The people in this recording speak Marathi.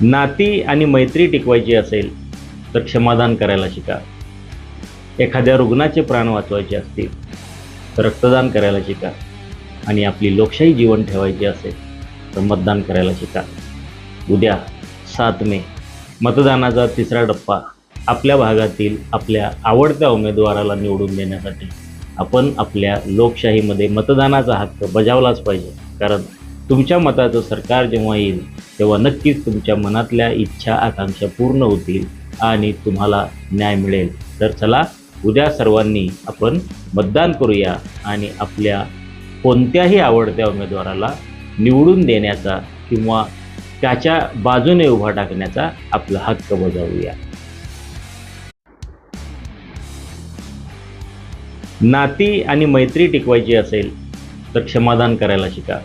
नाती आणि मैत्री टिकवायची असेल तर क्षमादान करायला शिका. एखाद्या रुग्णाचे प्राण वाचवायचे असतील तर रक्तदान करायला शिका. आणि आपली लोकशाही जीवन ठेवायची असेल तर मतदान करायला शिका. उद्या 7 मे मतदानाचा तिसरा टप्पा. आपल्या भागातील आपल्या आवडत्या उमेदवाराला निवडून देण्यासाठी आपण आपल्या लोकशाहीमध्ये मतदानाचा हक्क बजावलाच पाहिजे. कारण तुमच्या मताचं सरकार जेव्हा येईल तेव्हा नक्कीच तुमच्या मनातल्या इच्छा आकांक्षा पूर्ण होतील आणि तुम्हाला न्याय मिळेल. तर चला, उद्या सर्वांनी आपण मतदान करूया आणि आपल्या कोणत्याही आवडत्या उमेदवाराला निवडून देण्याचा किंवा त्याच्या बाजूने उभा टाकण्याचा आपला हक्क बजावूया. नाती आणि मैत्री टिकवायची असेल तर क्षमादान करायला शिका.